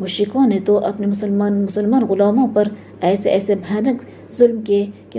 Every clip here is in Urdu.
مشرکوں نے تو اپنے مسلمان غلاموں پر ایسے ایسے بھیانک ظلم کیے کہ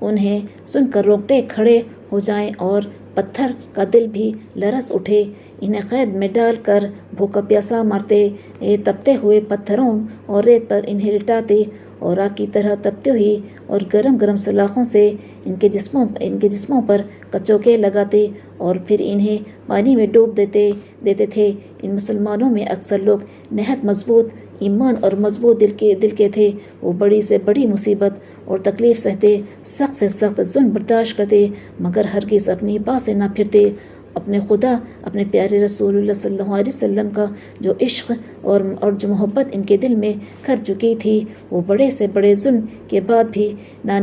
انہیں سن کر رونگٹے کھڑے ہو جائیں اور پتھر کا دل بھی لرز اٹھے۔ انہیں قید میں ڈال کر بھوکا پیاسا مارتے، تپتے ہوئے پتھروں اور ریت پر انہیں لٹاتے اور آگ کی طرح تپتی ہوئی اور گرم گرم سلاخوں سے ان کے جسموں پر کچوکے لگاتے اور پھر انہیں پانی میں ڈوب دیتے تھے۔ ان مسلمانوں میں اکثر لوگ نہایت مضبوط ایمان اور مضبوط دل کے تھے۔ وہ بڑی سے بڑی مصیبت اور تکلیف سہتے، سخت سے سخت ظلم برداشت کرتے، مگر ہرگز اپنی بات سے نہ پھرتے۔ اپنے خدا، اپنے پیارے رسول اللہ صلی اللہ علیہ وسلم کا جو عشق اور جو محبت ان کے دل میں کھر چکی تھی، وہ بڑے سے بڑے ظلم کے بعد بھی نہ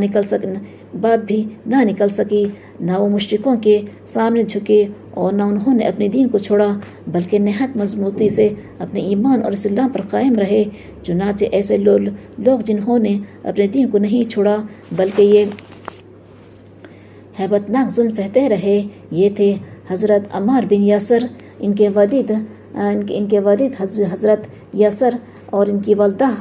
نکل سکی۔ نہ وہ مشرکوں کے سامنے جھکے اور نہ انہوں نے اپنے دین کو چھوڑا، بلکہ نہایت مضبوطی سے اپنے ایمان اور اسلام پر قائم رہے۔ چنانچہ ایسے لوگ جنہوں نے اپنے دین کو نہیں چھوڑا بلکہ یہ ہیبتناک ظلم سہتے رہے، یہ تھے حضرت عمار بن یاسر، ان کے والد حضرت یاسر اور ان کی والدہ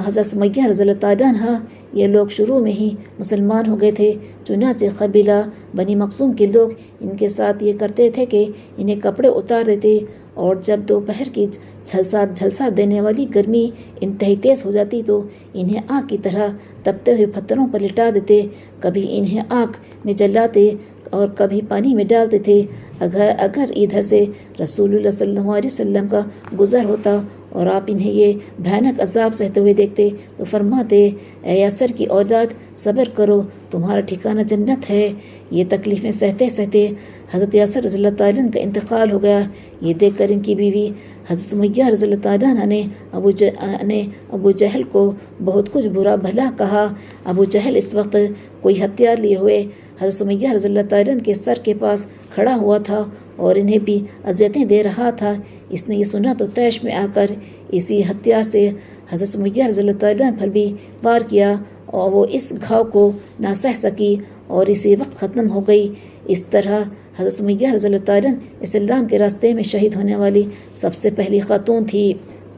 حضرت سمیہ رضی اللہ تعالیٰ عنہ۔ یہ لوگ شروع میں ہی مسلمان ہو گئے تھے۔ چنانچہ قبیلہ بنی مخزوم کے لوگ ان کے ساتھ یہ کرتے تھے کہ انہیں کپڑے اتار دیتے، اور جب دوپہر کی جھلسا دینے والی گرمی انتہائی تیز ہو جاتی تو انہیں آگ کی طرح تپتے ہوئے پتھروں پر لٹا دیتے، کبھی انہیں آگ میں جلاتے اور کبھی پانی میں ڈالتے تھے۔ اگر ادھر سے رسول اللہ صلی اللہ علیہ وسلم کا گزر ہوتا اور آپ انہیں یہ بھیانک عذاب سہتے ہوئے دیکھتے تو فرماتے، اے یاسر کی اولاد، صبر کرو، تمہارا ٹھکانہ جنت ہے۔ یہ تکلیفیں سہتے سہتے حضرت یاسر رضی اللہ تعالیٰ عنہ کا انتقال ہو گیا۔ یہ دیکھ کر ان کی بیوی حضرت سمیہ رضی اللہ تعالیٰ عنہ نے ابو جہل کو بہت کچھ برا بھلا کہا۔ ابو جہل اس وقت کوئی ہتھیار لیے ہوئے حضرت سمیہ رضی اللہ تعالیٰ عنہ کے سر کے پاس کھڑا ہوا تھا اور انہیں بھی اذیتیں دے رہا تھا۔ اس نے یہ سنا تو طیش میں آ کر اسی ہتھیار سے حضرت سمیہ رضی اللہ تعالیٰ عنہ پر بھی وار کیا اور وہ اس گھاؤ کو نہ سہ سکی اور اسی وقت ختم ہو گئی۔ اس طرح حضرت سمیہ رضی اللہ تعالیٰ عنہ اسلام کے راستے میں شہید ہونے والی سب سے پہلی خاتون تھی۔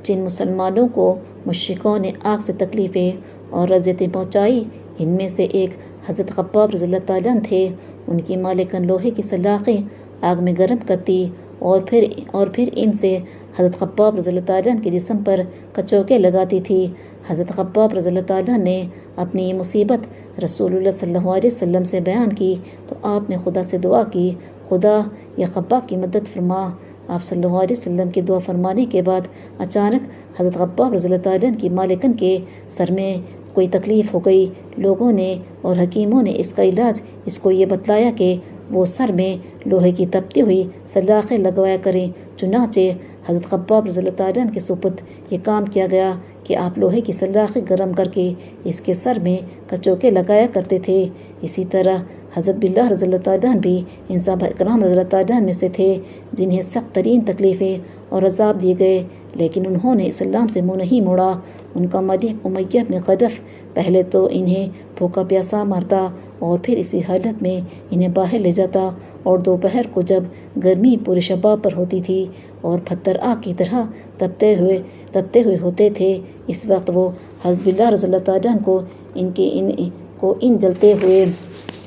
جن مسلمانوں کو مشرکوں نے آگ سے تکلیفیں اور اذیتیں پہنچائی، ان میں سے ایک حضرت خباب رضی اللہ تعالیٰ عنہ تھے۔ ان کی مالکن لوہے کی سلاخیں آگ میں گرم کرتی اور پھر ان سے حضرت خباب رضی اللہ تعالیٰ عنہ کے جسم پر کچوکے لگاتی تھی۔ حضرت خباب رضی اللہ تعالیٰ عنہ نے اپنی یہ مصیبت رسول اللہ صلی اللہ علیہ وسلم سے بیان کی تو آپ نے خدا سے دعا کی، خدا یہ خباب کی مدد فرما۔ آپ صلی اللہ علیہ وسلم کی دعا فرمانے کے بعد اچانک حضرت خباب رضی اللہ تعالیٰ عنہ کی مالکن کے سر میں کوئی تکلیف ہو گئی۔ لوگوں نے اور حکیموں نے اس کا علاج اس کو یہ بتلایا کہ وہ سر میں لوہے کی تپتی ہوئی سلاخیں لگوایا کریں۔ چنانچہ حضرت خباب رضی اللہ تعالیٰ عنہ کے سپرد یہ کام کیا گیا کہ آپ لوہے کی سلاخیں گرم کر کے اس کے سر میں کچوکے لگایا کرتے تھے۔ اسی طرح حضرت بلال رضی اللہ تعالیٰ عنہ بھی ان صحابہ کرام رضی اللہ تعالیٰ عنہ میں سے تھے جنہیں سخت ترین تکلیفیں اور عذاب دیے گئے، لیکن انہوں نے اسلام سے منہ نہیں موڑا۔ ان کا ملک امیہ بن خلف پہلے تو انہیں بھوکا پیاسا مارتا اور پھر اسی حالت میں انہیں باہر لے جاتا، اور دوپہر کو جب گرمی پورے شباب پر ہوتی تھی اور پتھر آگ کی طرح تپتے ہوئے ہوتے تھے، اس وقت وہ حضرت بلال رضی اللہ تعالیٰ عنہ کو ان جلتے ہوئے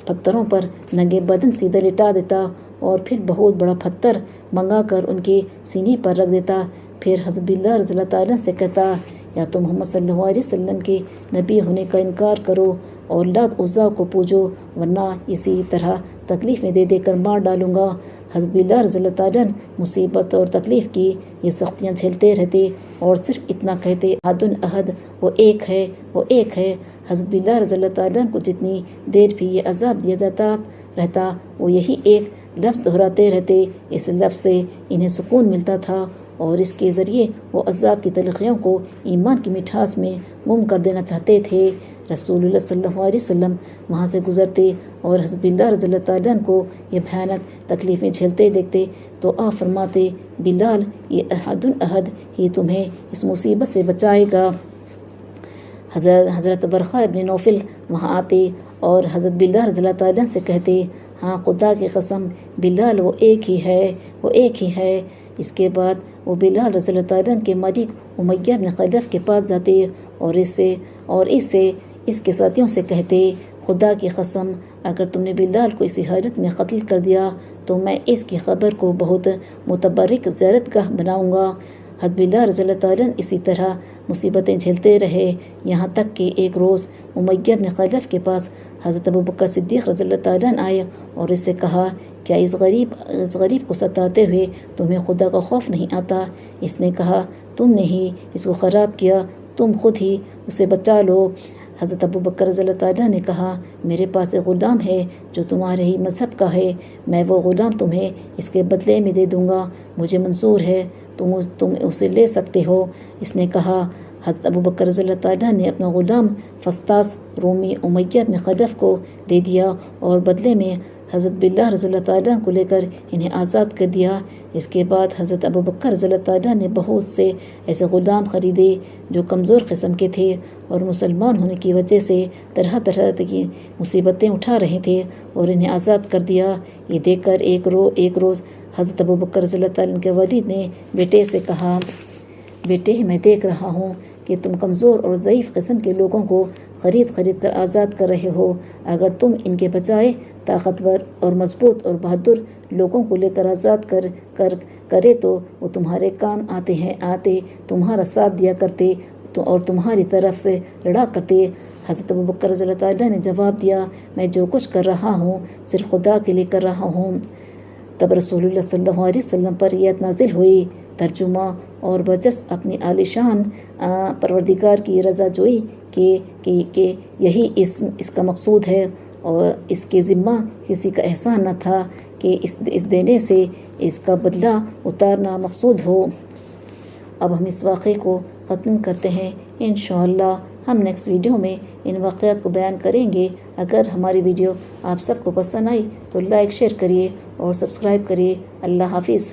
پتھروں پر ننگے بدن سیدھے لٹا دیتا اور پھر بہت بڑا پتھر منگا کر ان کے سینے پر رکھ دیتا۔ پھر حضرت بلال رضی اللہ تعالیٰ عنہ سے کہتا، یا تو محمد صلی اللہ علیہ وسلم کے نبی ہونے کا انکار کرو اور لات عزا کو پوجو، ورنہ اسی طرح تکلیفیں دے کر مار ڈالوں گا۔ حضرت بلال رضی اللہ تعالیٰ عنہ مصیبت اور تکلیف کی یہ سختیاں جھیلتے رہتے اور صرف اتنا کہتے، احد احد، وہ ایک ہے، وہ ایک ہے۔ حضرت بلال رضی اللہ تعالیٰ عنہ کو جتنی دیر بھی یہ عذاب دیا جاتا رہتا وہ یہی ایک لفظ دہراتے رہتے۔ اس لفظ سے انہیں سکون ملتا تھا اور اس کے ذریعے وہ عذاب کی تلخیوں کو ایمان کی مٹھاس میں گم کر دینا چاہتے تھے۔ رسول اللہ صلی اللہ علیہ وسلم وہاں سے گزرتے اور حضرت بلال رضی اللہ تعالیٰ عنہ کو یہ بھیانک تکلیفیں جھیلتے دیکھتے تو آپ فرماتے، بلال، یہ احد احد ہی تمہیں اس مصیبت سے بچائے گا۔ حضرت برقہ ابن نوفل وہاں آتے اور حضرت بلال رضی اللہ تعالیٰ عنہ سے کہتے، ہاں خدا کی قسم، بلال وہ ایک ہی ہے، وہ ایک ہی ہے۔ اس کے بعد وہ بلال رضی اللہ تعالیٰ عنہ کے مالک امیہ بن خلف کے پاس جاتے اور اس کے ساتھیوں سے کہتے، خدا کی قسم اگر تم نے بلال کو اسی حالت میں قتل کر دیا تو میں اس کی خبر کو بہت متبرک زیارت گاہ بناؤں گا۔ حضرت بلال رضی اللہ تعالیٰ عنہ اسی طرح مصیبتیں جھیلتے رہے، یہاں تک کہ ایک روز امیہ بن خلف کے پاس حضرت ابوبکر صدیق رضی اللہ تعالیٰ عنہ آئے اور اس سے کہا، کیا اس غریب کو ستاتے ہوئے تمہیں خدا کا خوف نہیں آتا؟ اس نے کہا، تم نے ہی اس کو خراب کیا، تم خود ہی اسے بچا لو۔ حضرت ابوبکر رضی اللہ تعالیٰ نے کہا، میرے پاس ایک غلام ہے جو تمہارے ہی مذہب کا ہے، میں وہ غلام تمہیں اس کے بدلے میں دے دوں گا، مجھے منظور ہے، تم اسے لے سکتے ہو۔ اس نے کہا۔ حضرت ابوبکر رضی اللہ تعالیٰ نے اپنا غلام فسطاس رومی امیہ بن خلف کو دے دیا اور بدلے میں حضرت بلال رضی اللہ تعالیٰ کو لے کر انہیں آزاد کر دیا۔ اس کے بعد حضرت ابوبکر رضی اللہ تعالیٰ نے بہت سے ایسے غلام خریدے جو کمزور قسم کے تھے اور مسلمان ہونے کی وجہ سے طرح طرح کی مصیبتیں اٹھا رہے تھے اور انہیں آزاد کر دیا۔ یہ دیکھ کر ایک روز حضرت ابوبکر رضی اللہ تعالیٰ کے والد نے بیٹے سے کہا، بیٹے میں دیکھ رہا ہوں کہ تم کمزور اور ضعیف قسم کے لوگوں کو خرید کر آزاد کر رہے ہو، اگر تم ان کے بجائے طاقتور اور مضبوط اور بہادر لوگوں کو لے کر آزاد کرے تو وہ تمہارے کام آتے تمہارا ساتھ دیا کرتے اور تمہاری طرف سے لڑا کرتے۔ حضرت ابوبکر رضی اللہ تعالیٰ نے جواب دیا، میں جو کچھ کر رہا ہوں صرف خدا کے لیے کر رہا ہوں۔ تب رسول اللہ صلی اللہ علیہ وسلم پر یہ آیت نازل ہوئی۔ ترجمہ اور بجس اپنی عالی شان پروردگار کی رضا جوئی کہ یہی اس کا مقصود ہے اور اس کے ذمہ کسی کا احسان نہ تھا کہ اس دینے سے اس کا بدلہ اتارنا مقصود ہو۔ اب ہم اس واقعے کو ختم کرتے ہیں، انشاءاللہ ہم نیکسٹ ویڈیو میں ان واقعات کو بیان کریں گے۔ اگر ہماری ویڈیو آپ سب کو پسند آئی تو لائک شیئر کریے اور سبسکرائب کریے۔ اللہ حافظ۔